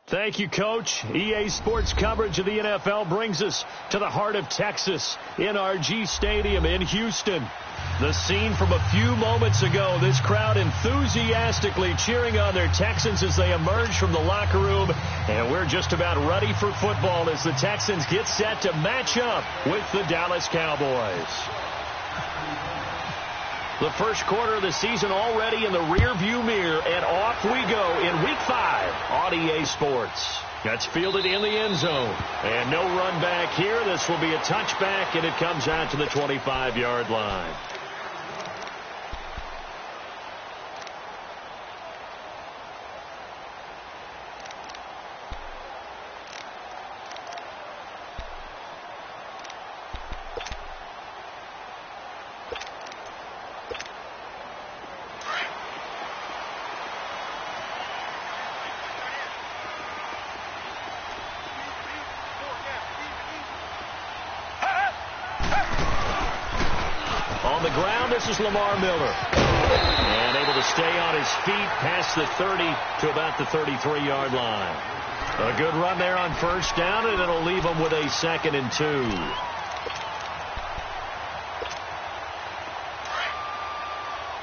Thank you, Coach. EA Sports coverage of the NFL brings us to the heart of Texas, NRG Stadium in Houston. The scene from a few moments ago, this crowd enthusiastically cheering on their Texans as they emerge from the locker room. And we're just about ready for football as the Texans get set to match up with the Dallas Cowboys. The first quarter of the season already in the rearview mirror, and off we go in Week 5 on EA Sports. That's fielded in the end zone. And no run back here. This will be a touchback, and it comes out to the 25-yard line. On the ground, this is Lamar Miller. And able to stay on his feet past the 30 to about the 33-yard line. A good run there on first down, and it'll leave them with a 2nd and 2.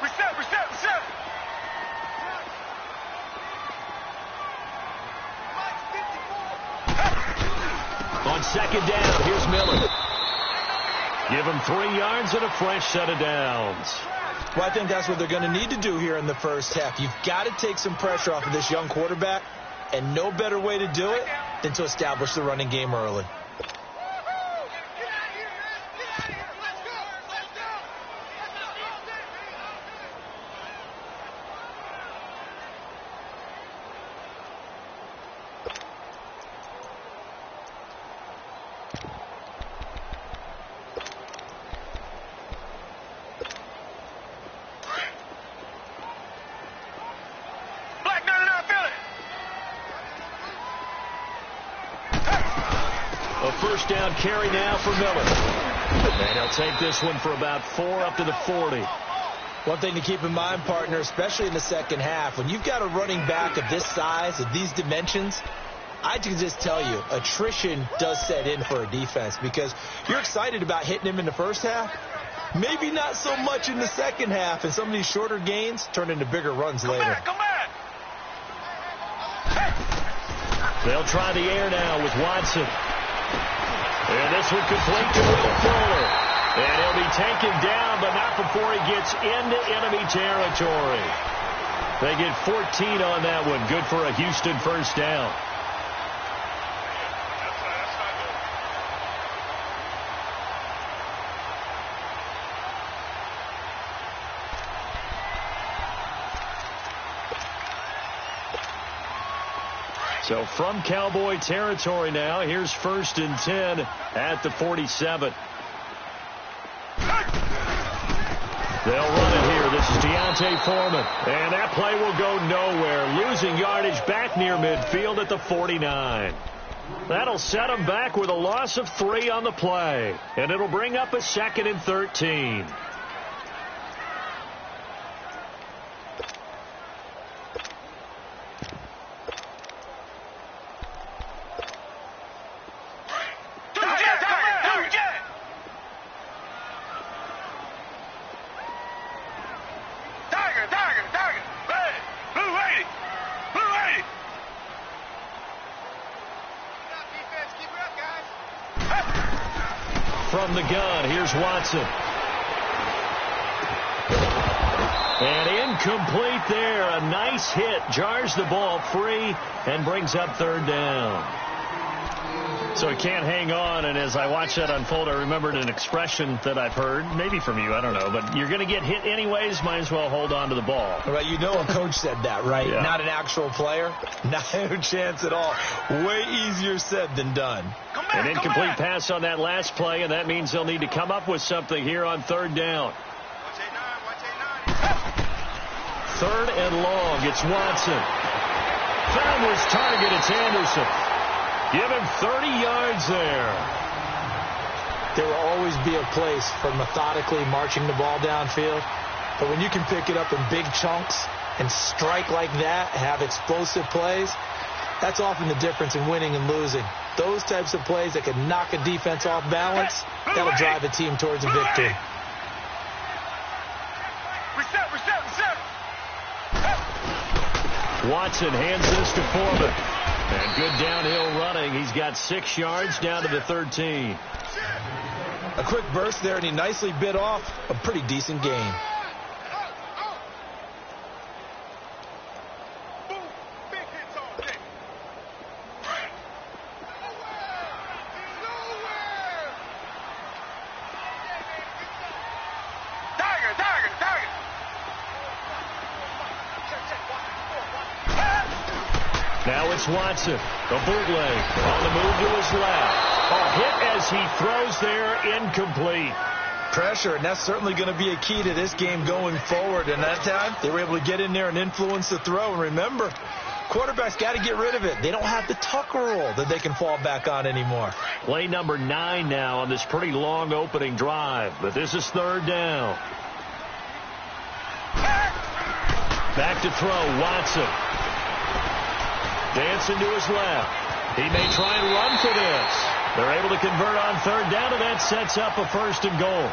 Reset. On 2nd down, here's Miller. Give him 3 yards and a fresh set of downs. Well, I think that's what they're going to need to do here in the first half. You've got to take some pressure off of this young quarterback, and no better way to do it than to establish the running game early. A first down carry now for Miller. And he'll take this one for about 4 up to the 40. One thing to keep in mind, partner, especially in the second half, when you've got a running back of this size, of these dimensions, I can just tell you, attrition does set in for a defense because you're excited about hitting him in the first half. Maybe not so much in the second half, and some of these shorter gains turn into bigger runs later. Come back. They'll try the air now with Watson. And this one complete to Will Fuller. And he'll be taken down, but not before he gets into enemy territory. They get 14 on that one. Good for a Houston first down. So from Cowboy territory now, here's 1st and 10 at the 47. They'll run it here. This is Deontay Foreman. And that play will go nowhere. Losing yardage back near midfield at the 49. That'll set them back with a loss of 3 on the play. And it'll bring up a 2nd and 13. From the gun, here's Watson. And incomplete there. A nice hit. Jars the ball free and brings up 3rd down. So he can't hang on, and as I watched that unfold, I remembered an expression that I've heard, maybe from you, I don't know, but you're going to get hit anyways, might as well hold on to the ball. Right, you know a coach said that, right? Yeah. Not an actual player. No chance at all. Way easier said than done. An incomplete pass on that last play, and that means they'll need to come up with something here on 3rd down. 3rd and long. It's Watson. Found his target. It's Anderson. Give him 30 yards there. There will always be a place for methodically marching the ball downfield. But when you can pick it up in big chunks and strike like that, have explosive plays, that's often the difference in winning and losing. Those types of plays that can knock a defense off balance, that'll drive a team towards a victory. Reset. Watson hands this to Foreman. And good downhill running. He's got 6 yards down to the 13. A quick burst there, and he nicely bit off a pretty decent gain. Now it's Watson. A bootleg on the move to his left. A hit as he throws there, incomplete. Pressure, and that's certainly going to be a key to this game going forward. And that time, they were able to get in there and influence the throw. And remember, quarterbacks got to get rid of it. They don't have the Tucker rule that they can fall back on anymore. Play number 9 now on this pretty long opening drive. But this is 3rd down. Back to throw, Watson. Dancing to his left. He may try and run for this. They're able to convert on 3rd down, and that sets up a 1st and goal.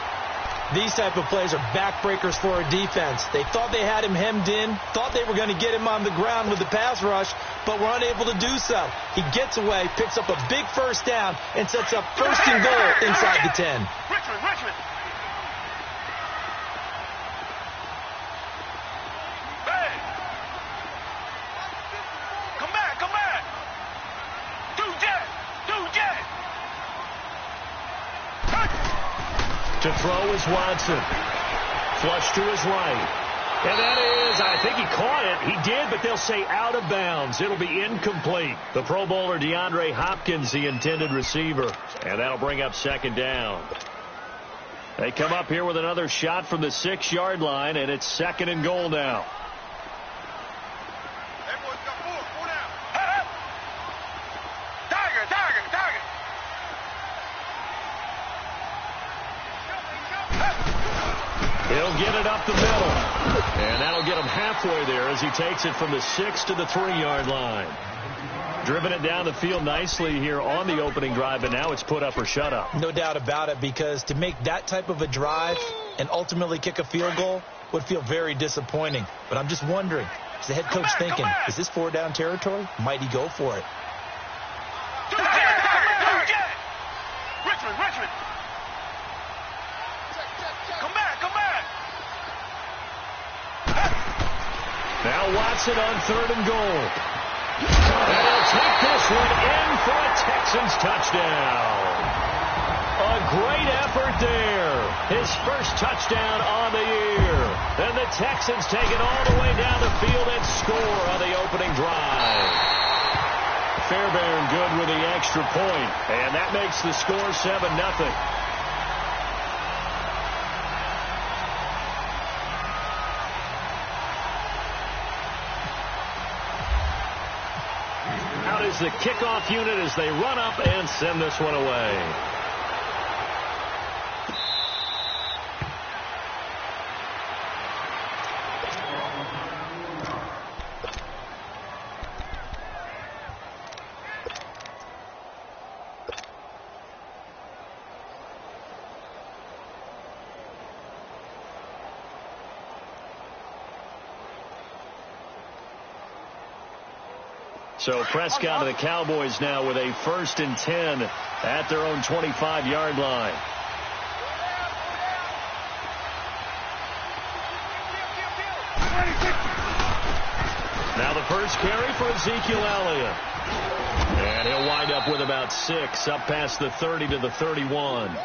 These type of plays are backbreakers for a defense. They thought they had him hemmed in, thought they were going to get him on the ground with the pass rush, but were unable to do so. He gets away, picks up a big 1st down, and sets up 1st and goal inside the 10. Richmond. To throw is Watson. Flush to his right. And that is, I think he caught it. He did, but they'll say out of bounds. It'll be incomplete. The Pro Bowler DeAndre Hopkins, the intended receiver. And that'll bring up 2nd down. They come up here with another shot from the 6-yard line, and it's 2nd and goal now. He'll get it up the middle. And that'll get him halfway there as he takes it from the 6 to the 3-yard line. Driven it down the field nicely here on the opening drive, but now it's put up or shut up. No doubt about it, because to make that type of a drive and ultimately kick a field goal would feel very disappointing. But I'm just wondering, is the head coach thinking, is this 4-down territory? Might he go for it? Richmond. Come back. Now Watson on 3rd and goal. And he'll take this one in for a Texans touchdown. A great effort there. His first touchdown on the year. And the Texans take it all the way down the field and score on the opening drive. Fairbairn good with the extra point. And that makes the score 7-0. is the kickoff unit as they run up and send this one away. So Prescott of the Cowboys now with a 1st and 10 at their own 25-yard line. Now the first carry for Ezekiel Elliott. And he'll wind up with about 6 up past the 30 to the 31.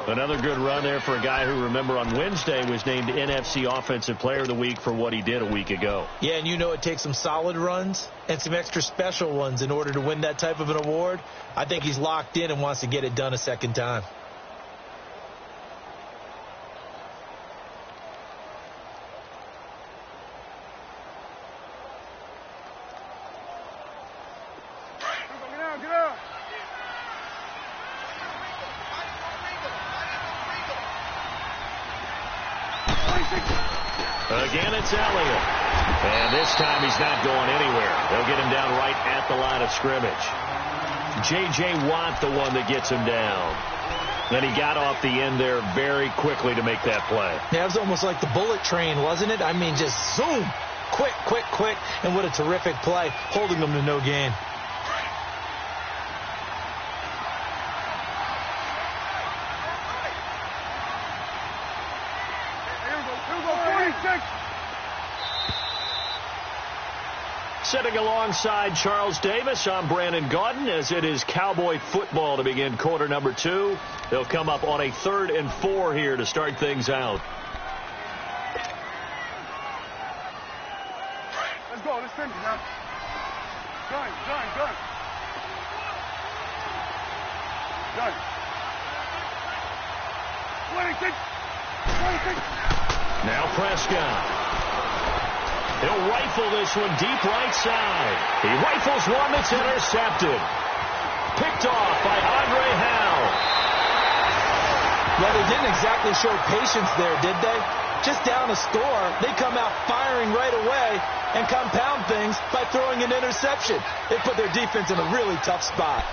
Another good run there for a guy who, remember, on Wednesday was named NFC Offensive Player of the Week for what he did a week ago. Yeah, and you know it takes some solid runs and some extra special ones in order to win that type of an award. I think he's locked in and wants to get it done a second time. Again, it's Elliott. And this time he's not going anywhere. They'll get him down right at the line of scrimmage. J.J. Watt, the one that gets him down. Then he got off the end there very quickly to make that play. Yeah, it was almost like the bullet train, wasn't it? I mean, just zoom. Quick, quick, quick. And what a terrific play, holding them to no gain. Sitting alongside Charles Davis, I'm Brandon Gaudin as it is Cowboy football to begin quarter number 2. They'll come up on a 3rd and 4 here to start things out. Let's go. Let's finish now. Gun. Gun. 26. Now Prescott. He'll rifle this one deep right side. He rifles one that's intercepted. Picked off by Andre Howell. Well, they didn't exactly show patience there, did they? Just down a score, they come out firing right away and compound things by throwing an interception. They put their defense in a really tough spot.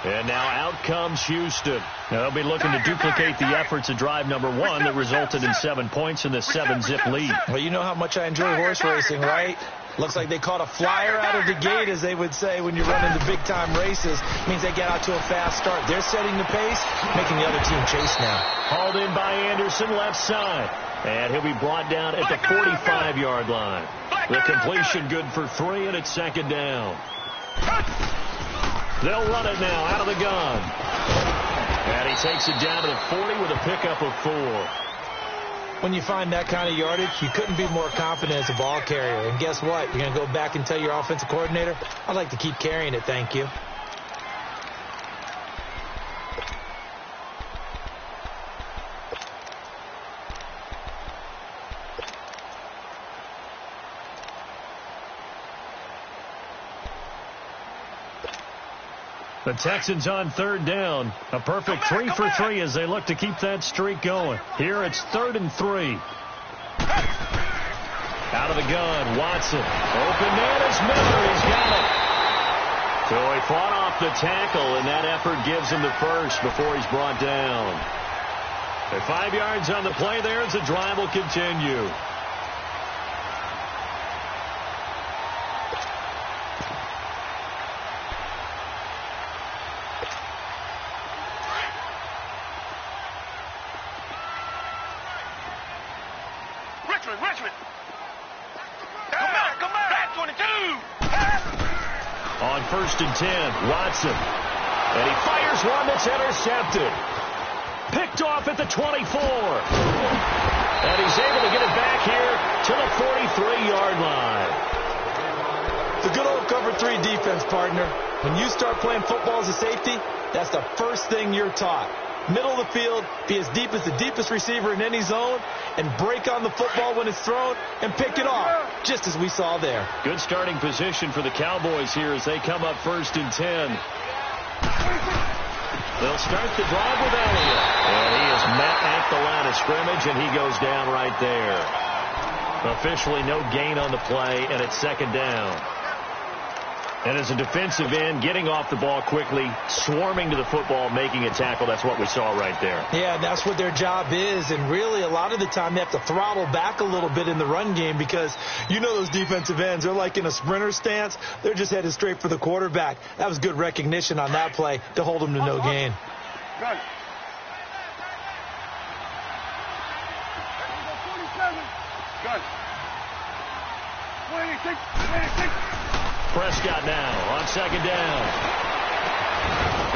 And now out comes Houston. Now they'll be looking to duplicate the efforts of drive number 1 that resulted in 7 points in the 7-zip lead. Well, you know how much I enjoy horse racing, right? Looks like they caught a flyer out of the gate, as they would say when you run into big-time races. Means they get out to a fast start. They're setting the pace, making the other team chase now. Hauled in by Anderson, left side. And he'll be brought down at the 45-yard line. The completion good for 3, and it's 2nd down. They'll run it now out of the gun. And he takes it down to the 40 with a pickup of 4. When you find that kind of yardage, you couldn't be more confident as a ball carrier. And guess what? You're going to go back and tell your offensive coordinator, I'd like to keep carrying it, thank you. The Texans on 3rd down. A perfect 3 for 3 as they look to keep that streak going. Here it's 3rd and 3. Out of the gun, Watson. Open man is Miller. He's got it. So he fought off the tackle, and that effort gives him the first before he's brought down. At 5 yards on the play there as the drive will continue. Richmond. Come back, 22. On 1st and 10, Watson. And he fires one that's intercepted. Picked off at the 24. And he's able to get it back here to the 43-yard line. The Good old cover 3 defense, partner. When you start playing football as a safety, that's the first thing you're taught. Middle of the field, be as deep as the deepest receiver in any zone, and break on the football when it's thrown and pick it off, just as we saw there. Good starting position for the Cowboys here as they come up 1st and 10. They'll start the drive with Elliott. And he is met at the line of scrimmage, and he goes down right there. Officially no gain on the play, and it's 2nd down. And as a defensive end, getting off the ball quickly, swarming to the football, making a tackle, that's what we saw right there. Yeah, that's what their job is. And really, a lot of the time, they have to throttle back a little bit in the run game because you know those defensive ends, they're like in a sprinter stance. They're just headed straight for the quarterback. That was good recognition on that play to hold them to no gain. Got it. Got it. 26. Prescott now on 2nd down.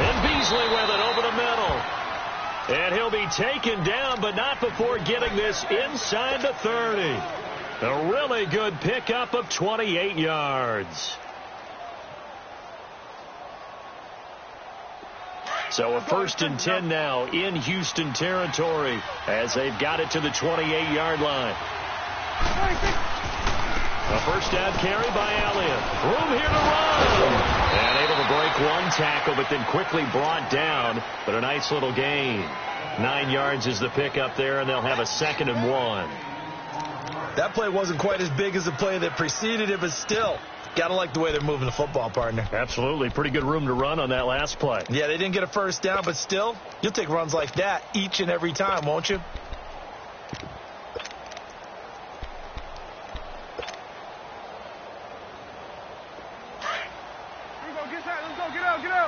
And Beasley with it over the middle. And he'll be taken down, but not before getting this inside the 30. A really good pickup of 28 yards. So a 1st and 10 now in Houston territory as they've got it to the 28-yard line. A 1st down carry by Elliott. Room here to run. And able to break one tackle, but then quickly brought down. But a nice little gain. 9 yards is the pickup there, and they'll have a 2nd and 1. That play wasn't quite as big as the play that preceded it, but still, got to like the way they're moving the football, partner. Absolutely. Pretty good room to run on that last play. Yeah, they didn't get a 1st down, but still, you'll take runs like that each and every time, won't you? Get out.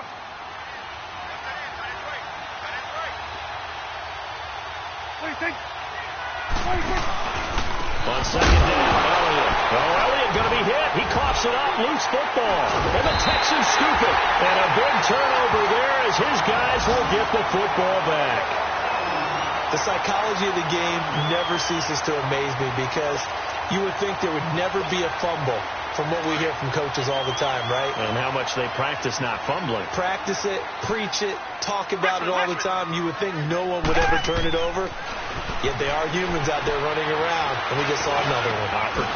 On 2nd down, Elliott. Oh, Elliott going to be hit. He coughs it up. Loose football. And the Texans scoop it. And a big turnover there as his guys will get the football back. The psychology of the game never ceases to amaze me because you would think there would never be a fumble from what we hear from coaches all the time, right? And how much they practice not fumbling. Practice it, preach it, talk about it all the time. You would think no one would ever turn it over. Yet they are humans out there running around, and we just saw another one.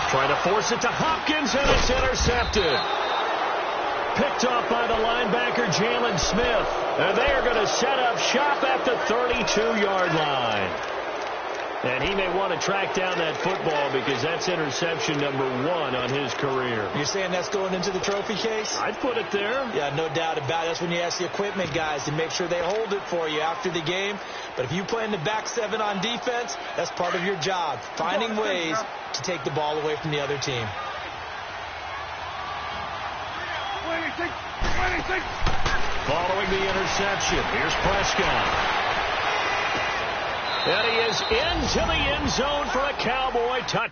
Trying to force it to Hopkins, and it's intercepted. Picked off by the linebacker, Jalen Smith. And they are going to set up shop at the 32-yard line. And he may want to track down that football because that's interception number 1 on his career. You're saying that's going into the trophy case? I'd put it there. Yeah, no doubt about it. That's when you ask the equipment guys to make sure they hold it for you after the game. But if you play in the back 7 on defense, that's part of your job, finding ways to take the ball away from the other team. 26. Following the interception, here's Prescott. And he is into the end zone for a Cowboy touchdown.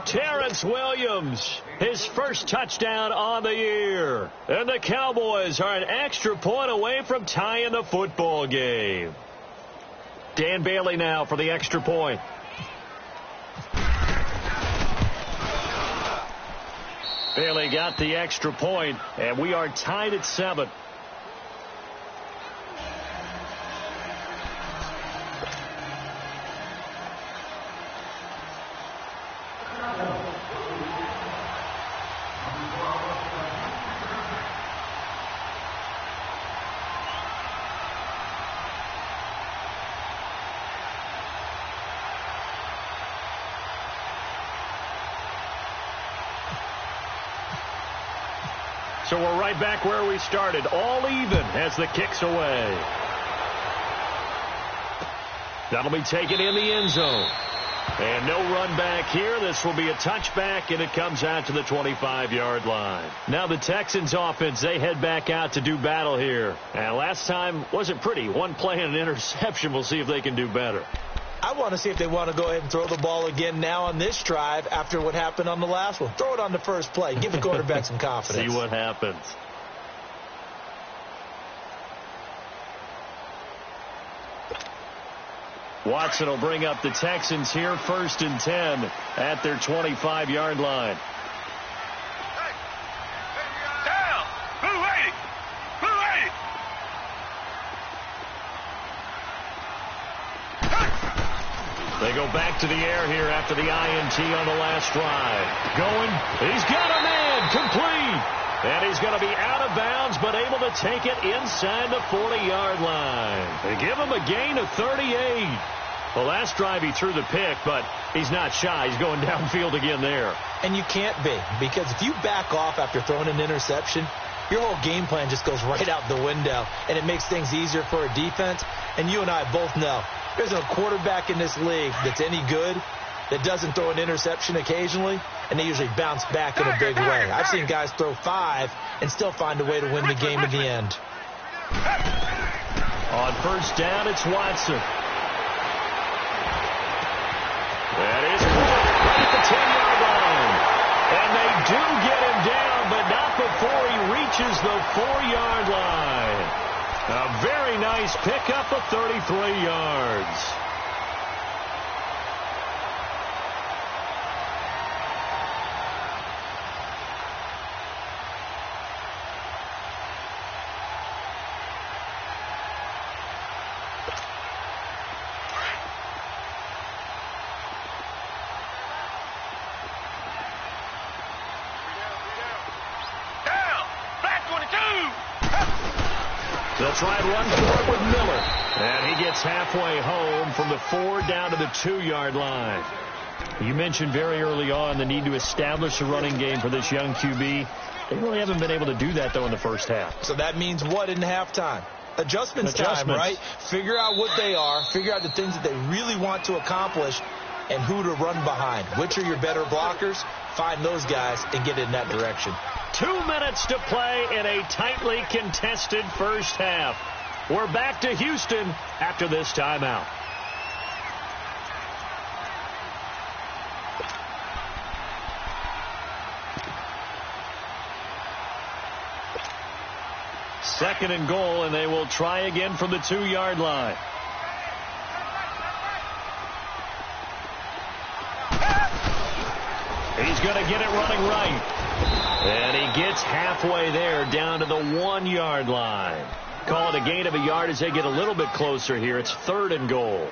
Terrence Williams, his first touchdown on the year. And the Cowboys are an extra point away from tying the football game. Dan Bailey now for the extra point. Bailey got the extra point, and we are tied at 7. So we're right back where we started, all even as the kick's away. That'll be taken in the end zone. And no run back here. This will be a touchback, and it comes out to the 25-yard line. Now the Texans offense, they head back out to do battle here. And last time wasn't pretty. One play and an interception. We'll see if they can do better. I want to see if they want to go ahead and throw the ball again now on this drive after what happened on the last one. Throw it on the first play. Give the quarterback some confidence. See what happens. Watson will bring up the Texans here, 1st and 10 at their 25-yard line. JAL! Blue 80! Blue 80! They go back to the air here after the INT on the last drive. Going. He's got a man. Complete. And he's going to be out of bounds, but able to take it inside the 40-yard line. They give him a gain of 38. The last drive he threw the pick, but he's not shy. He's going downfield again there. And you can't be, because if you back off after throwing an interception, your whole game plan just goes right out the window, and it makes things easier for a defense. And you and I both know there's no quarterback in this league that's any good that doesn't throw an interception occasionally, and they usually bounce back in a big way. I've seen guys throw 5 and still find a way to win the game at the end. On first down, it's Watson. That is right at the 10-yard line. And they do get him down, but not before he reaches the 4-yard line. A very nice pickup of 33 yards. They'll try and run for it with Miller. And he gets halfway home from the 4 down to the 2-yard line. You mentioned very early on the need to establish a running game for this young QB. They really haven't been able to do that, though, in the first half. So that means what in halftime? Adjustments time, right? Figure out what they are. Figure out the things that they really want to accomplish and who to run behind. Which are your better blockers? Find those guys and get in that direction. 2 minutes to play in a tightly contested first half. We're back to Houston after this timeout. Second and goal, and they will try again from the 2-yard line. He's going to get it running right. And he gets halfway there down to the 1-yard line. Call it a gain of a yard as they get a little bit closer here. It's 3rd and goal.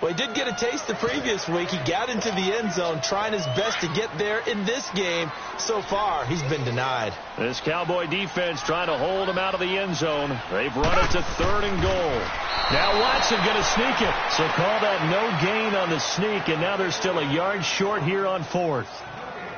Well, he did get a taste the previous week. He got into the end zone trying his best to get there in this game. So far, he's been denied. This Cowboy defense trying to hold him out of the end zone. They've run it to 3rd and goal. Now Watson going to sneak it. So call that no gain on the sneak, and now they're still a yard short here on 4th.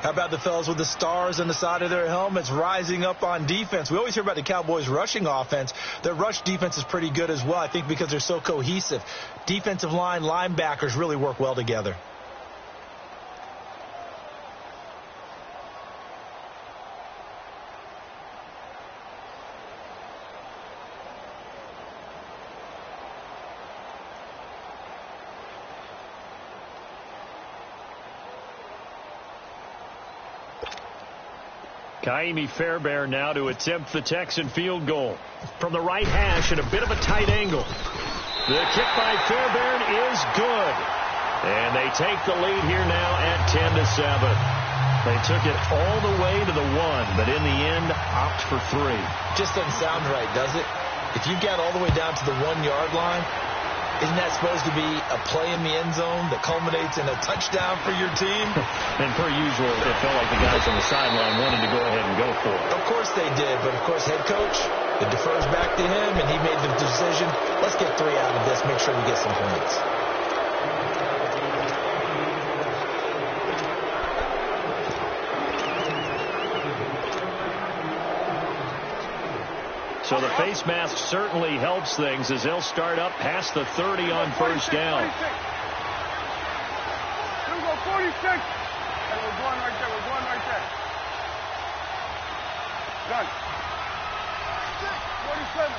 How about the fellas with the stars on the side of their helmets rising up on defense? We always hear about the Cowboys' rushing offense. Their rush defense is pretty good as well, I think, because they're so cohesive. Defensive line, linebackers really work well together. Kaimi Fairbairn now to attempt the Texan field goal. From the right hash at a bit of a tight angle. The kick by Fairbairn is good. And they take the lead here now at 10-7. They took it all the way to the 1, but in the end, opt for 3. Just doesn't sound right, does it? If you get all the way down to the 1-yard line, isn't that supposed to be a play in the end zone that culminates in a touchdown for your team? And per usual, it felt like the guys on the sideline wanted to go ahead and go for it. Of course they did, but of course head coach, it defers back to him, and he made the decision, let's get 3 out of this, make sure we get some points. So the face mask certainly helps things as they'll start up past the 30 on first down. 46. Here we go, 46. Hey, we're going right there. We're going right there. Done. 47.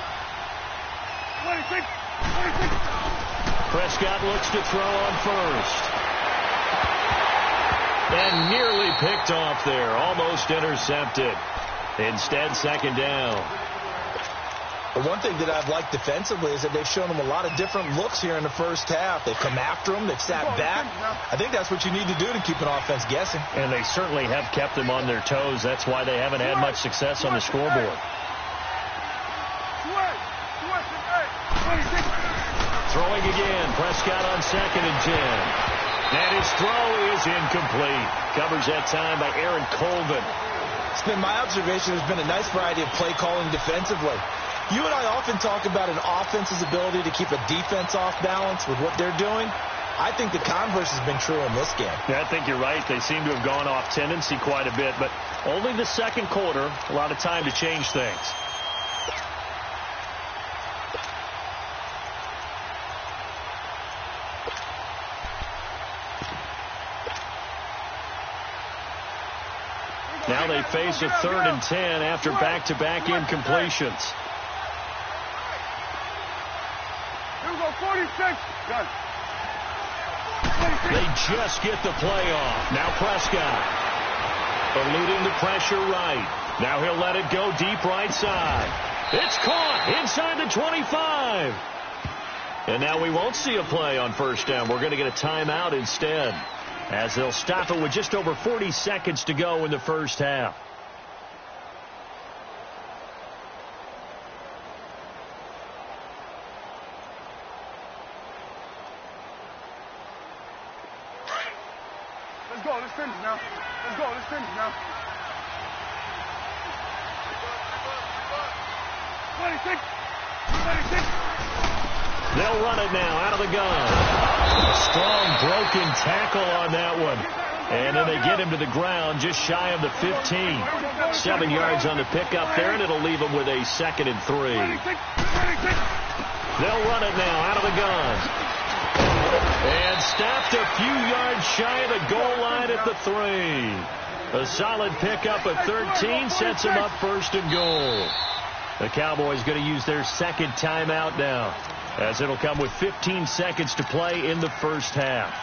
26. 26. Prescott looks to throw on first. And nearly picked off there. Almost intercepted. Instead, second down. The one thing that I've liked defensively is that they've shown them a lot of different looks here in the first half. They've come after them. They've sat back. I think that's what you need to do to keep an offense guessing. And they certainly have kept them on their toes. That's why they haven't had much success on the scoreboard. Throwing again. Prescott on 2nd and 10. And his throw is incomplete. Covers that time by Aaron Colvin. It's been my observation there's been a nice variety of play calling defensively. You and I often talk about an offense's ability to keep a defense off balance with what they're doing. I think the converse has been true in this game. Yeah, I think you're right. They seem to have gone off tendency quite a bit, but only the second quarter, a lot of time to change things. Now they face a 3rd and 10 after back-to-back incompletions. Here we go, 46. Done. They just get the play off. Now Prescott eluding the pressure right. Now he'll let it go deep right side. It's caught inside the 25. And now we won't see a play on first down. We're going to get a timeout instead, as they'll stop it with just over 40 seconds to go in the first half. Let's go. Let's finish now. Let's go. Let's finish now. 26. 26. They'll run it now out of the gun. Strong broken tackle on that one. And then they get him to the ground just shy of the 15. 7 yards on the pickup there, and it'll leave them with a 2nd and 3. They'll run it now out of the gun. And stopped a few yards shy of the goal line at the 3. A solid pickup of 13 sets them up 1st and goal. The Cowboys going to use their second timeout now, as it'll come with 15 seconds to play in the first half.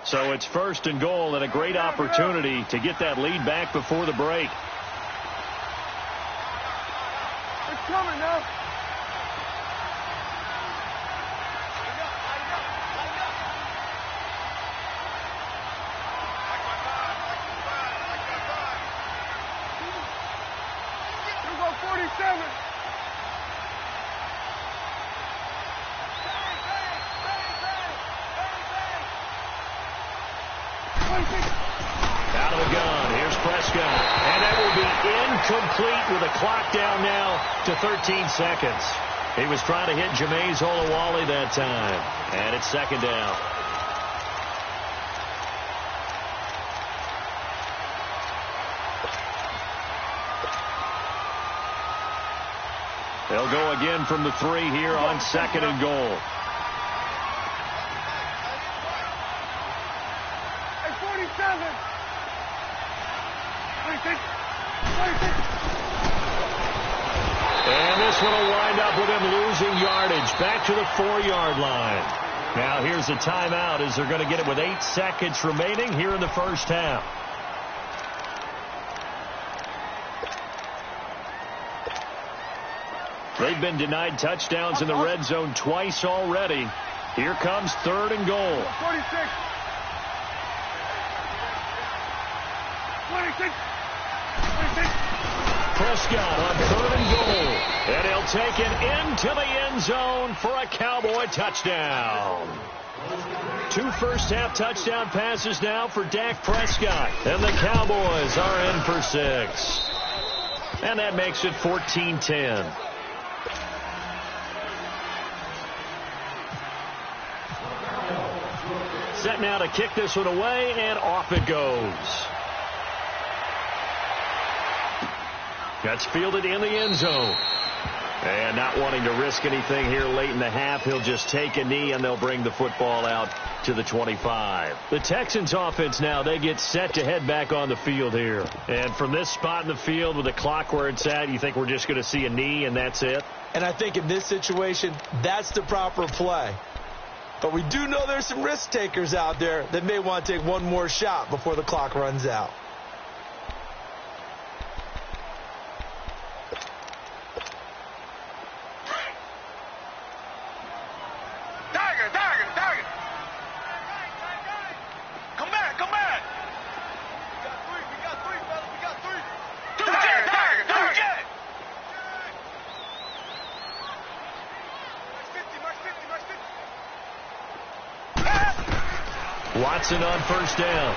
So it's 1st and goal, and a great opportunity to get that lead back before the break. It's coming now. Here we go, 47. Out of the gun. Here's Prescott. And that will be incomplete with the clock down now to 13 seconds. He was trying to hit Jameis Olawale that time. And it's 2nd down. They'll go again from the 3 here on 2nd and goal. 47. 26. 26. And this one will wind up with him losing yardage back to the 4-yard line. Now here's a timeout as they're going to get it with 8 seconds remaining here in the first half. They've been denied touchdowns in the red zone twice already. Here comes 3rd and goal. 46. 26. 26. Prescott on 3rd and goal. And he'll take it into the end zone for a Cowboy touchdown. 2 first-half touchdown passes now for Dak Prescott. And the Cowboys are in for 6. And that makes it 14-10. Set now to kick this one away, and off it goes. That's fielded in the end zone. And not wanting to risk anything here late in the half, he'll just take a knee, and they'll bring the football out to the 25. The Texans offense now, they get set to head back on the field here. And from this spot in the field with the clock where it's at, you think we're just going to see a knee and that's it? And I think in this situation, that's the proper play. But we do know there's some risk takers out there that may want to take one more shot before the clock runs out. Watson on first down.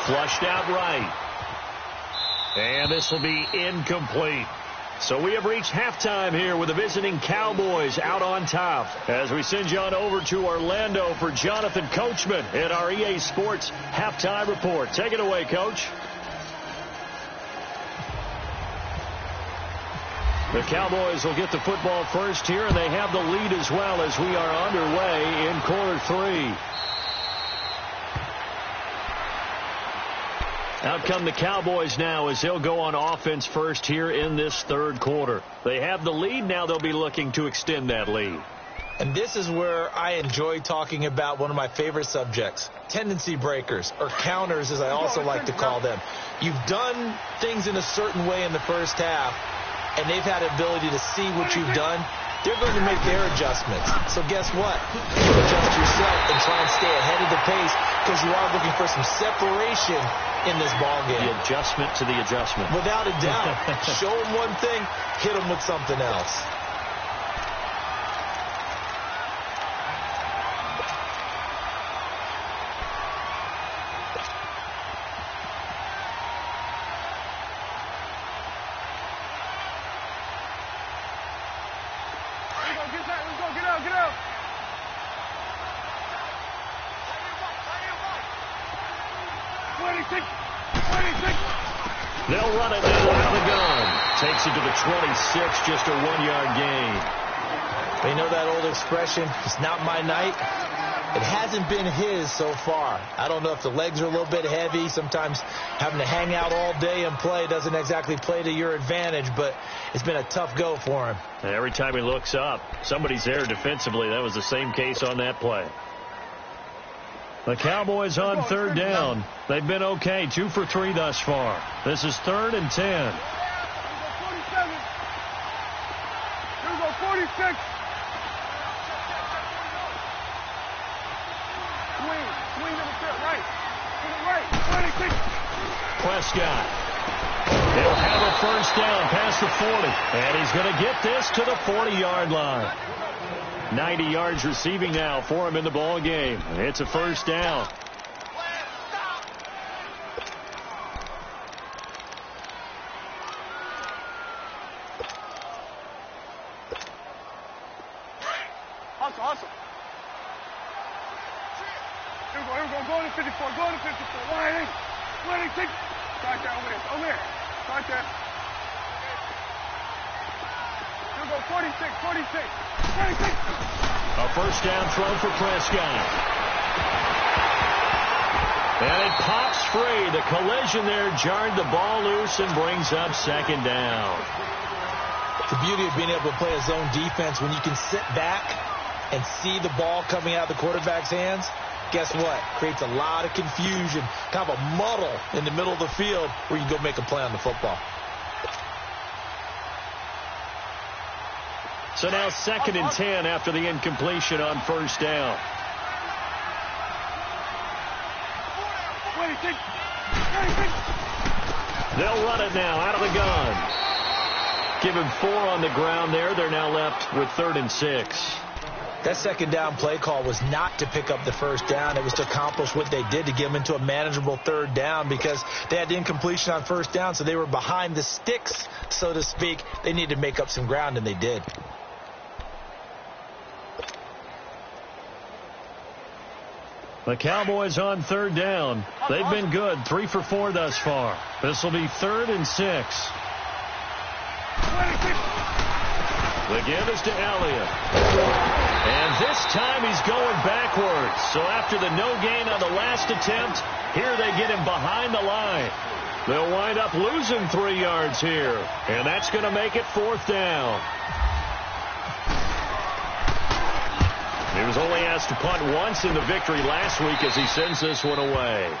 Flushed out right. And this will be incomplete. So we have reached halftime here with the visiting Cowboys out on top. As we send you on over to Orlando for Jonathan Coachman in our EA Sports Halftime Report. Take it away, Coach. The Cowboys will get the football first here, and they have the lead as well as we are underway in quarter three. Out come the Cowboys now as they'll go on offense first here in this third quarter. They have the lead. Now they'll be looking to extend that lead. And this is where I enjoy talking about one of my favorite subjects, tendency breakers, or counters as I also like to call them. You've done things in a certain way in the first half, and they've had the ability to see what you've done. They're going to make their adjustments. So guess what? You adjust yourself and try and stay ahead of the pace because you are looking for some separation in this ball game. The adjustment to the adjustment. Without a doubt. Show them one thing, hit them with something else. They'll run it now out of the gun. Takes it to the 26, just a 1-yard gain. You know that old expression, it's not my night? It hasn't been his so far. I don't know if the legs are a little bit heavy. Sometimes having to hang out all day and play doesn't exactly play to your advantage, but it's been a tough go for him. Every time he looks up, somebody's there defensively. That was the same case on that play. The Cowboys on third down. They've been okay, 2 for 3 thus far. This is 3rd and 10. Here we go, 46. Swing to the right. To the right, 26. Prescott. He'll have a first down past the 40. And he's going to get this to the 40-yard line. 90 yards receiving now for him in the ball game. It's a first down. Hustle. Here we go. Go to 54. Waiting. Take. Right there, over there. Right there. Here we go, 46. A first down throw for Prescott. And it pops free. The collision there jarred the ball loose and brings up second down. The beauty of being able to play a zone defense when you can sit back and see the ball coming out of the quarterback's hands, guess what? Creates a lot of confusion, kind of a muddle in the middle of the field where you can go make a play on the football. So now 2nd and 10 after the incompletion on first down. They'll run it now out of the gun. Give him 4 on the ground there. They're now left with 3rd and 6. That second down play call was not to pick up the first down. It was to accomplish what they did, to get them into a manageable third down, because they had the incompletion on first down, so they were behind the sticks, so to speak. They needed to make up some ground, and they did. The Cowboys on third down. They've been good, 3 for 4 thus far. This will be 3rd and 6. The give is to Elliott. And this time he's going backwards. So after the no gain on the last attempt, here they get him behind the line. They'll wind up losing 3 yards here. And that's going to make it 4th down. He was only asked to punt once in the victory last week as he sends this one away.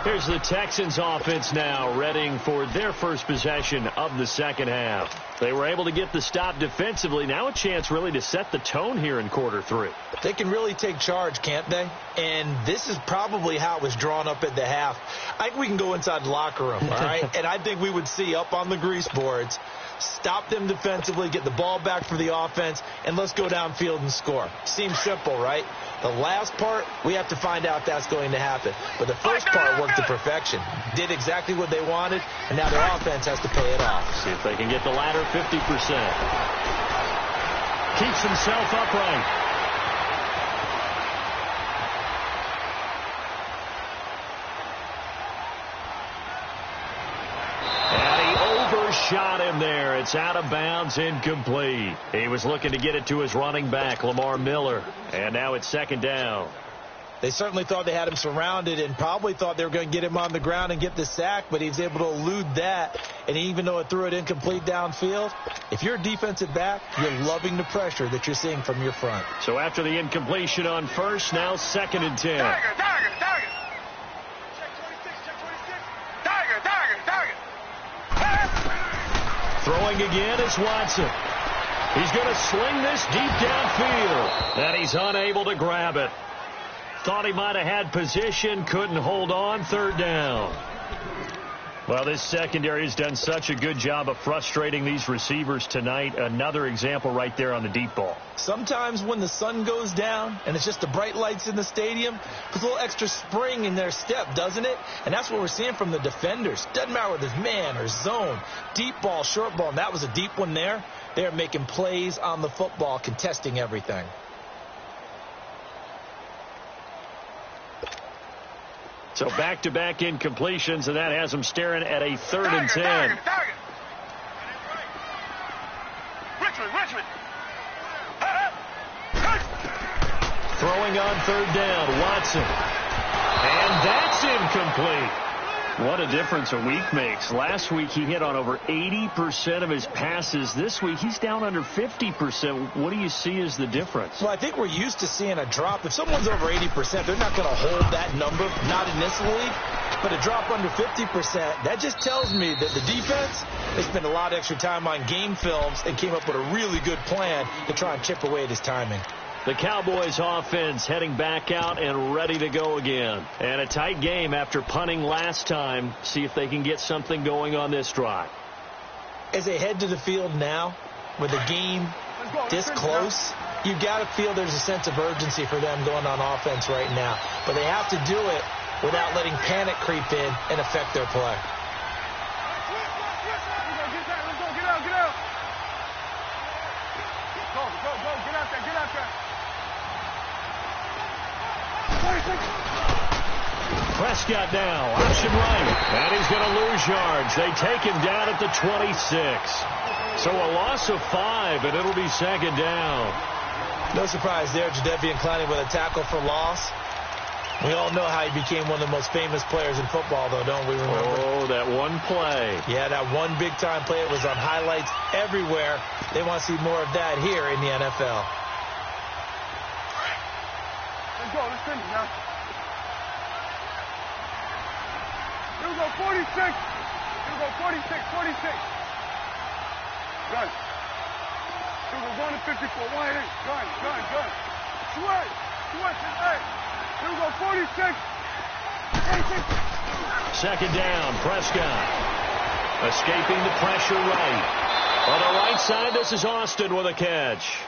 Here's the Texans offense now, readying for their first possession of the second half. They were able to get the stop defensively. Now a chance really to set the tone here in quarter 3. They can really take charge, can't they? And this is probably how it was drawn up at the half. I think we can go inside the locker room, all right? And I think we would see up on the grease boards, stop them defensively, get the ball back for the offense, and let's go downfield and score. Seems simple, right? The last part, we have to find out that's going to happen. But the first part worked to perfection. Did exactly what they wanted, and now their offense has to pay it off. See if they can get the latter 50%. Keeps himself upright. Shot him there. It's out of bounds, incomplete. He was looking to get it to his running back, Lamar Miller. And now it's 2nd down. They certainly thought they had him surrounded and probably thought they were going to get him on the ground and get the sack, but he was able to elude that. And even though it threw it incomplete downfield, if you're a defensive back, you're loving the pressure that you're seeing from your front. So after the incompletion on first, now 2nd and 10. Target. Throwing again is Watson. He's going to sling this deep downfield. And he's unable to grab it. Thought he might have had position, couldn't hold on, 3rd down. Well, this secondary has done such a good job of frustrating these receivers tonight. Another example right there on the deep ball. Sometimes when the sun goes down and it's just the bright lights in the stadium, there's a little extra spring in their step, doesn't it? And that's what we're seeing from the defenders. Doesn't matter whether it's man or zone, deep ball, short ball, and that was a deep one there. They're making plays on the football, contesting everything. So back-to-back incompletions, and that has them staring at a 3rd and 10. Target. Richmond. Throwing on 3rd down, Watson. And that's incomplete. What a difference a week makes. Last week he hit on over 80% of his passes. This week he's down under 50%. What do you see as the difference? Well, I think we're used to seeing a drop. If someone's over 80%, they're not going to hold that number, not in this league. But a drop under 50%, that just tells me that the defense, they spent a lot of extra time on game films and came up with a really good plan to try and chip away at his timing. The Cowboys offense heading back out and ready to go again. And a tight game after punting last time. See if they can get something going on this drive. As they head to the field now, with the game this close, you've got to feel there's a sense of urgency for them going on offense right now. But they have to do it without letting panic creep in and affect their play. Get out there. Prescott now, option right, and he's going to lose yards. They take him down at the 26. So a loss of 5, and it'll be 2nd down. No surprise there, Jadeveon Clowney with a tackle for loss. We all know how he became one of the most famous players in football, though, don't we remember? Oh, that one play. Yeah, that one big-time play. It was on highlights everywhere. They want to see more of that here in the NFL. Let's go. Let's finish now. Here we go. 46. Here we go. 46. Gun. Here we go. Going to 54. 188. Gun. 2-8. Here we go. 46. 2nd down, Prescott. Escaping the pressure right. On the right side, this is Austin with a catch.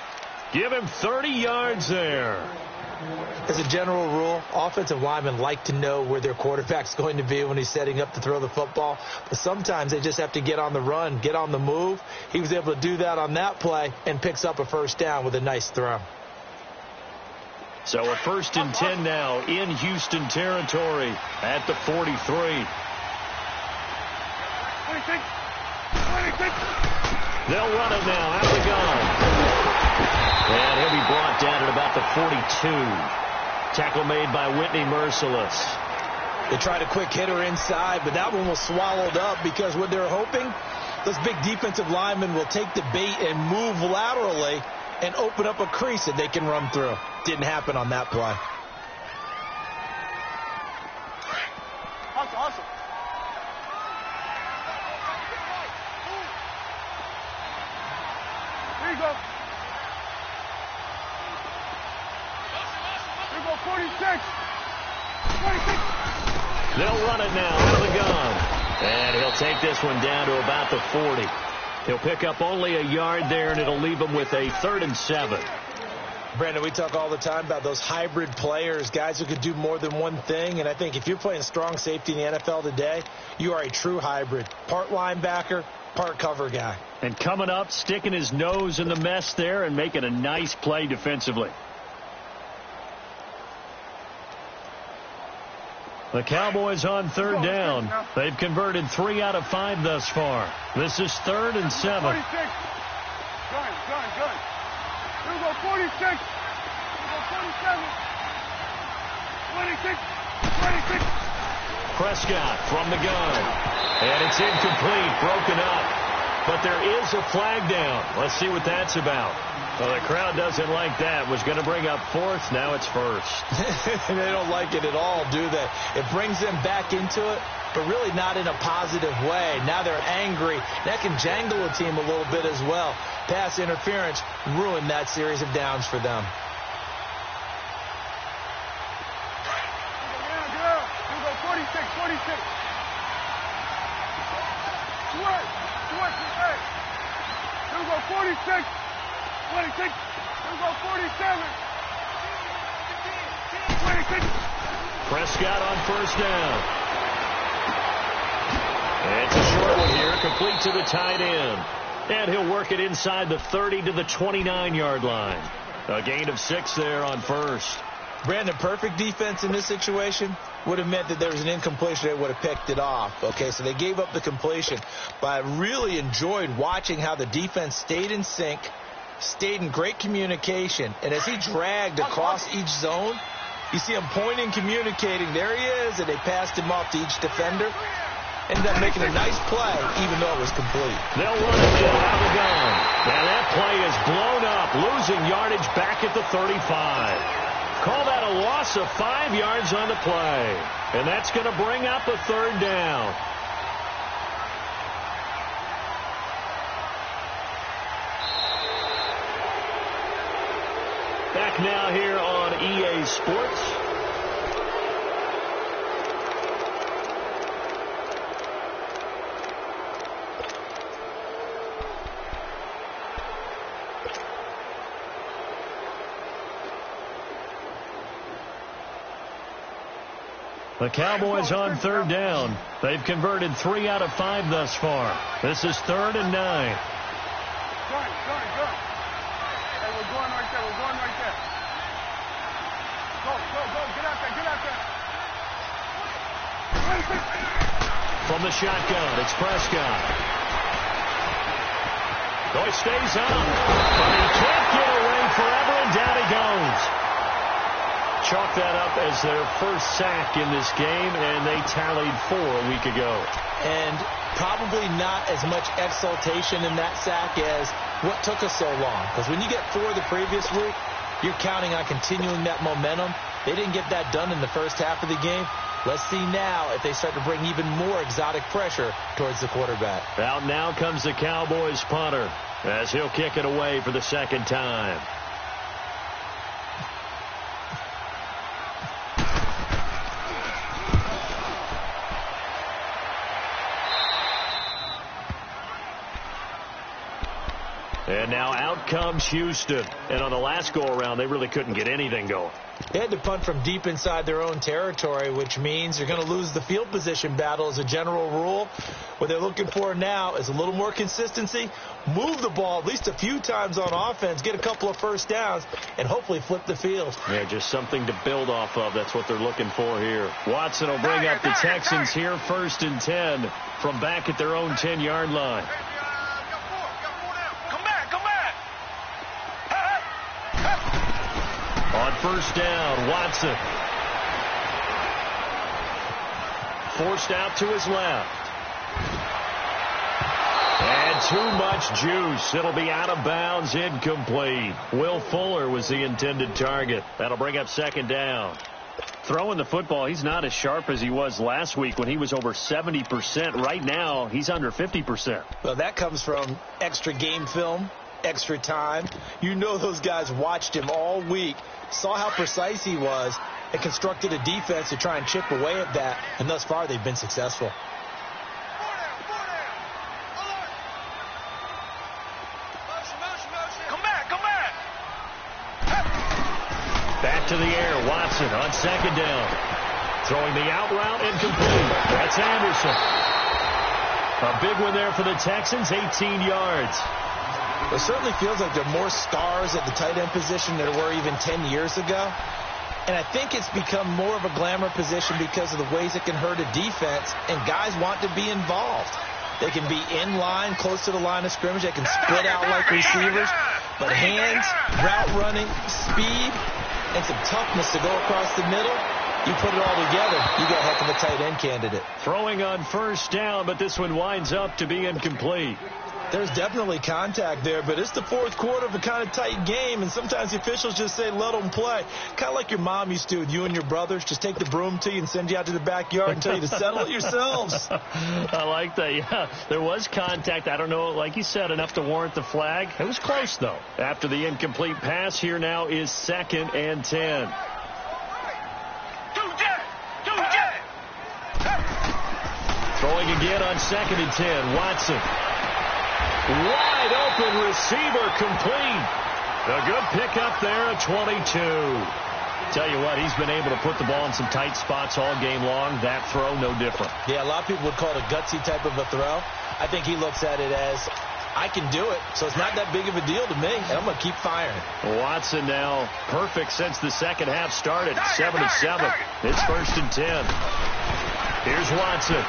Give him 30 yards there. As a general rule, offensive linemen like to know where their quarterback's going to be when he's setting up to throw the football. But sometimes they just have to get on the run, get on the move. He was able to do that on that play and picks up a first down with a nice throw. So a 1st and 10 now in Houston territory at the 43. 26. 26. They'll run it now out of the gun. And he'll be brought down at about the 42. Tackle made by Whitney Merciless. They tried a quick hitter inside, but that one was swallowed up because what they're hoping, those big defensive linemen will take the bait and move laterally and open up a crease that they can run through. Didn't happen on that play. Awesome. Here you go. Here you go, 46. 26. They'll run it now out of the gun. And he'll take this one down to about the 40. He'll pick up only a yard there, and it'll leave him with a 3rd and 7. Brandon, we talk all the time about those hybrid players, guys who could do more than one thing. And I think if you're playing strong safety in the NFL today, you are a true hybrid. Part linebacker, part cover guy. And coming up, sticking his nose in the mess there and making a nice play defensively. The Cowboys on 3rd down. They've converted 3 out of 5 thus far. This is 3rd and 7. 46. Gun. Here we go, 46. Here we go, 47. 26. 26. Prescott from the gun. And it's incomplete, broken up. But there is a flag down. Let's see what that's about. Well, the crowd doesn't like that. Was going to bring up 4th. Now it's 1st. They don't like it at all, do they? It brings them back into it, but really not in a positive way. Now they're angry. That can jangle a team a little bit as well. Pass interference ruined that series of downs for them. Get out. Here we go, 46. Sweat. Here we go, 46. 26. Here we go, 47. 26. Prescott on 1st down. And it's a short one here, complete to the tight end. And he'll work it inside the 30 to the 29-yard line. A gain of 6 there on 1st. Brandon, perfect defense in this situation would have meant that there was an incompletion. They would have picked it off. Okay, so they gave up the completion. But I really enjoyed watching how the defense stayed in sync, stayed in great communication. And as he dragged across each zone, you see him pointing, communicating. There he is, and they passed him off to each defender. Ended up making a nice play, even though it was complete. They'll run it now out of the gun. And that play is blown up, losing yardage back at the 35. Call that a loss of 5 yards on the play. And that's going to bring up a 3rd down. Back now here on EA Sports. The Cowboys on 3rd down. They've converted 3 out of 5 thus far. This is 3rd and 9. Gun. Hey, we're going right there. Go. Get out there. From the shotgun, it's Prescott. He stays on, but he can't get away forever, and down he goes. Chalk that up as their first sack in this game, and they tallied 4 a week ago. And probably not as much exultation in that sack as what took us so long. Because when you get 4 the previous week, you're counting on continuing that momentum. They didn't get that done in the first half of the game. Let's see now if they start to bring even more exotic pressure towards the quarterback. Out now comes the Cowboys punter as he'll kick it away for the 2nd time. And now out comes Houston. And on the last go-around, they really couldn't get anything going. They had to punt from deep inside their own territory, which means you're going to lose the field position battle as a general rule. What they're looking for now is a little more consistency, move the ball at least a few times on offense, get a couple of first downs, and hopefully flip the field. Yeah, just something to build off of. That's what they're looking for here. Watson will bring up the Texans here 1st and 10 from back at their own 10-yard line. On 1st down, Watson. Forced out to his left. And too much juice. It'll be out of bounds, incomplete. Will Fuller was the intended target. That'll bring up 2nd down. Throwing the football, he's not as sharp as he was last week when he was over 70%. Right now, he's under 50%. Well, that comes from extra game film, extra time. You know those guys watched him all week, saw how precise he was, and constructed a defense to try and chip away at that. And thus far, they've been successful. Back to the air, Watson on 2nd down. Throwing the out route, incomplete. That's Anderson. A big one there for the Texans, 18 yards. It certainly feels like there are more stars at the tight end position than there were even 10 years ago. And I think it's become more of a glamour position because of the ways it can hurt a defense, and guys want to be involved. They can be in line, close to the line of scrimmage. They can split out like receivers. But hands, route running, speed, and some toughness to go across the middle, you put it all together, you got a heck of a tight end candidate. Throwing on 1st down, but this one winds up to be incomplete. There's definitely contact there, but it's the 4th quarter of a kind of tight game, and sometimes the officials just say, let them play. Kind of like your mom used to with you and your brothers. Just take the broom to you and send you out to the backyard and tell you to settle it yourselves. I like that. Yeah, there was contact. I don't know, like you said, enough to warrant the flag. It was close, though. After the incomplete pass, here now is 2nd and 10. Throwing again on 2nd and 10. Watson. Wide open receiver, complete. A good pickup there at 22. Tell you what, he's been able to put the ball in some tight spots all game long. That throw, no different. Yeah, a lot of people would call it a gutsy type of a throw. I think he looks at it as, I can do it, so it's not that big of a deal to me, and I'm going to keep firing. Watson now perfect since the second half started. 7 of 7. It's 1st and 10. Here's Watson.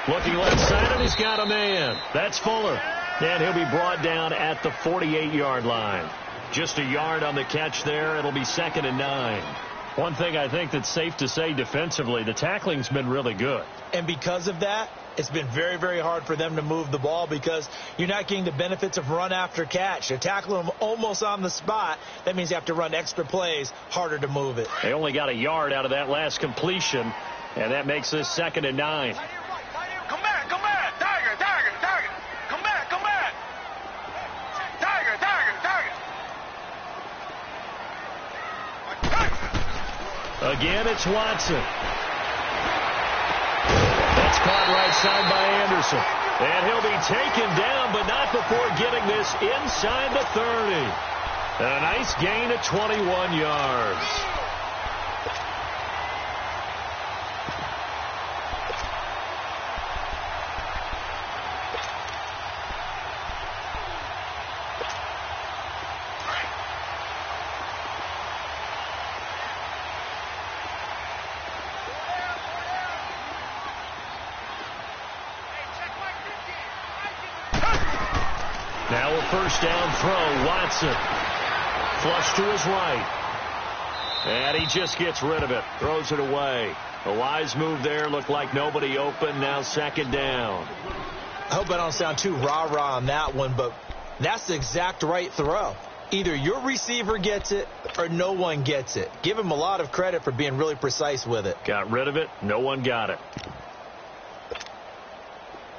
Looking left side, and he's got a man. That's Fuller. And he'll be brought down at the 48-yard line. Just a yard on the catch there. It'll be 2nd and 9. One thing I think that's safe to say defensively, the tackling's been really good. And because of that, it's been very, very hard for them to move the ball because you're not getting the benefits of run after catch. They're tackling them almost on the spot. That means you have to run extra plays, harder to move it. They only got a yard out of that last completion, and that makes this 2nd and 9. Again, it's Watson. That's caught right side by Anderson. And he'll be taken down, but not before getting this inside the 30. A nice gain of 21 yards. Now a 1st down throw. Watson. Flush to his right. And he just gets rid of it. Throws it away. A wise move there. Looked like nobody open. Now 2nd down. I hope I don't sound too rah-rah on that one, but that's the exact right throw. Either your receiver gets it or no one gets it. Give him a lot of credit for being really precise with it. Got rid of it. No one got it.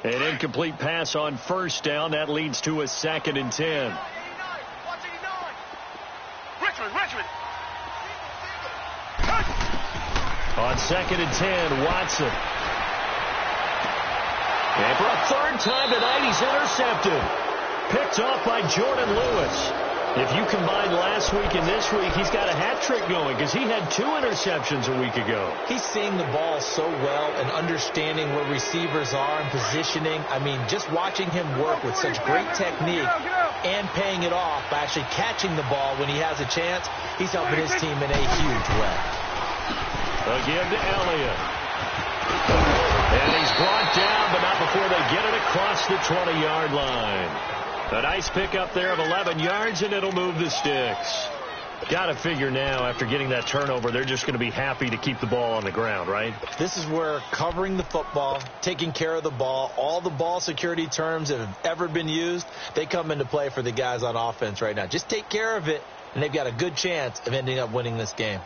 An incomplete pass on 1st down. That leads to a 2nd and 10. Richmond. On 2nd and 10, Watson. And for a third time tonight, he's intercepted. Picked off by Jordan Lewis. If you combine last week and this week, he's got a hat trick going because he had 2 interceptions a week ago. He's seeing the ball so well and understanding where receivers are and positioning. I mean, just watching him work with such great technique and paying it off by actually catching the ball when he has a chance, he's helping his team in a huge way. Again to Elliott. And he's brought down, but not before they get it across the 20-yard line. A nice pickup there of 11 yards, and it'll move the sticks. Got to figure now, after getting that turnover, they're just going to be happy to keep the ball on the ground, right? This is where covering the football, taking care of the ball, all the ball security terms that have ever been used, they come into play for the guys on offense right now. Just take care of it, and they've got a good chance of ending up winning this game.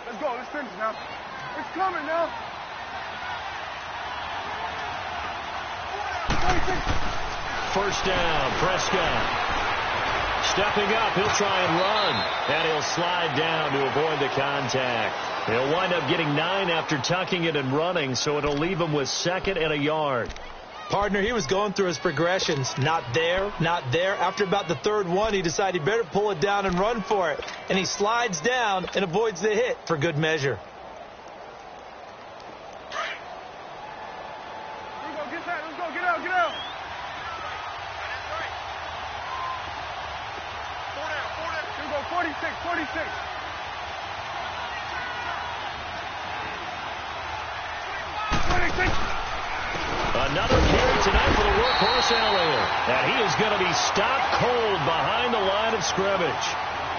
Let's go. Let's finish now. It's coming now. First down, Prescott. Stepping up, he'll try and run. And he'll slide down to avoid the contact. He'll wind up getting 9 after tucking it and running, so it'll leave him with 2nd and a yard. Partner, he was going through his progressions. Not there, not there. After about the 3rd one, he decided he better pull it down and run for it. And he slides down and avoids the hit for good measure. Let's go. Get that. Let's go. Get out. Get out. 46, 46. Another carry tonight for the workhorse Elliott. And he is going to be stopped cold behind the line of scrimmage.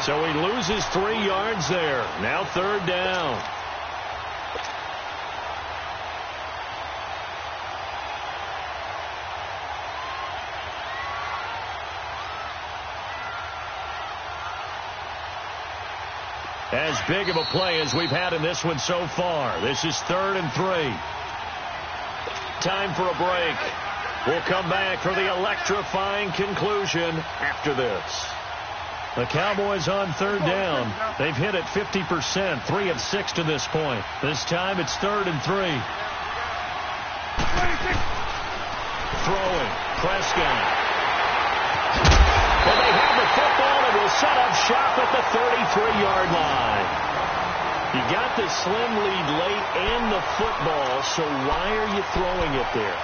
So he loses 3 yards there. Now 3rd down. As big of a play as we've had in this one so far. This is 3rd and 3. Time for a break. We'll come back for the electrifying conclusion after this. The Cowboys on 3rd down. They've hit it 50%, 3 of 6 to this point. This time it's 3rd and 3. Throwing. Prescott. Well, they have the football and will set up shop at the 33-yard line. You got the slim lead late and the football, so why are you throwing it there?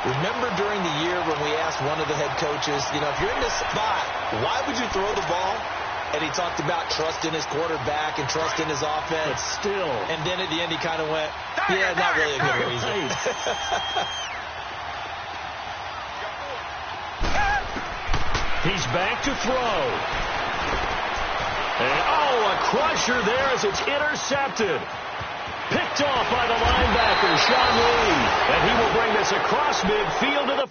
Remember during the year when we asked one of the head coaches, if you're in this spot, why would you throw the ball? And he talked about trust in his quarterback and trust in his offense. But still. And then at the end he kind of went, yeah, not really a good reason. He's back to throw. And, a crusher there as it's intercepted. Picked off by the linebacker, Sean Lee. And he will bring this across midfield to the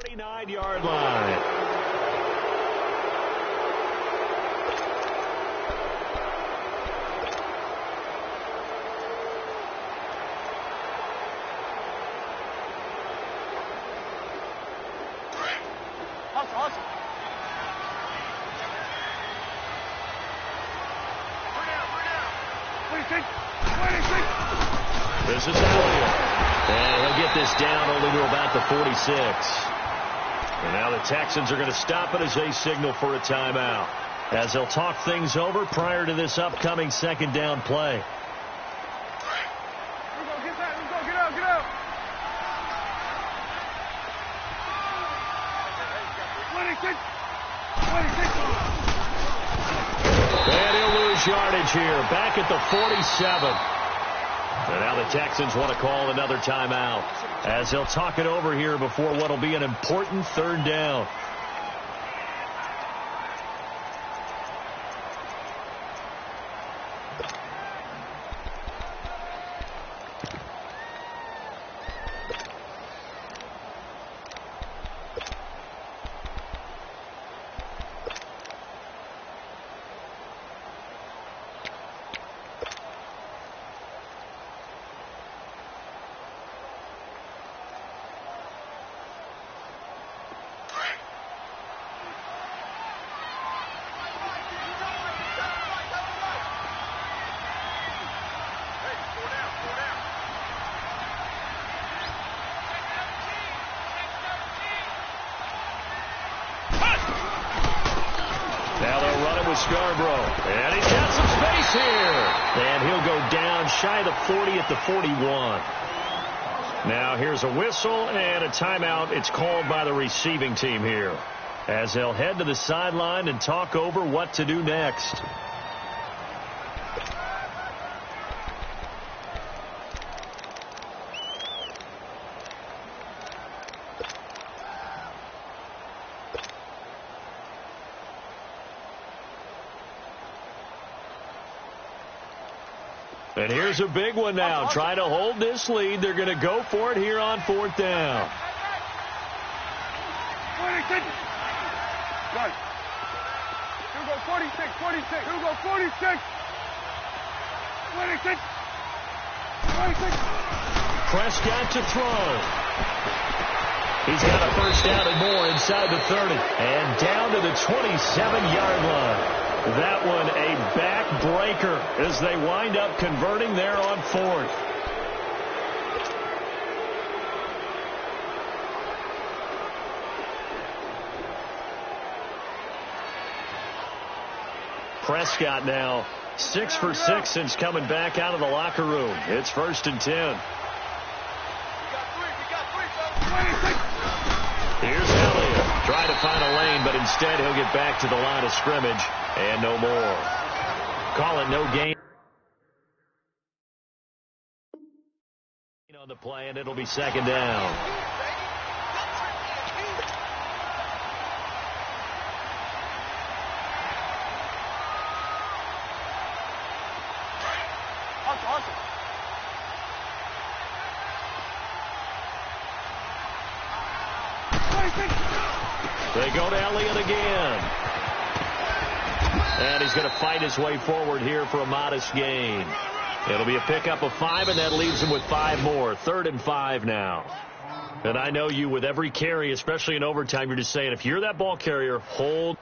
49-yard line. Hustle. This is Elliott. And he'll get this down only to about the 46. And now the Texans are going to stop it as they signal for a timeout, as they'll talk things over prior to this upcoming 2nd down play. Get out. 26. And he'll lose yardage here, back at the 47. And now the Texans want to call another timeout, as they'll talk it over here before what will be an important 3rd down. Now they'll run it with Scarborough. And he's got some space here. And he'll go down shy of the 40 at the 41. Now here's a whistle and a timeout. It's called by the receiving team here, as they'll head to the sideline and talk over what to do next. And here's a big one now. Trying to hold this lead. They're going to go for it here on 4th down. Done. Here we go, 46, 46. Here we go, 46. 26. 26. Prescott to throw. He's got a first down and more inside the 30. And down to the 27-yard line. That one a backbreaker as they wind up converting there on 4th. Prescott now 6 for 6 since coming back out of the locker room. It's 1st and 10. Here's Elliott. Trying to find a lane, but instead he'll get back to the line of scrimmage and no more. Call it no gain on the play, and it'll be 2nd down. They go to Elliott again. And he's going to fight his way forward here for a modest gain. It'll be a pickup of 5, and that leaves him with 5 more. 3rd and 5 now. And I know you, with every carry, especially in overtime, you're just saying, if you're that ball carrier, hold.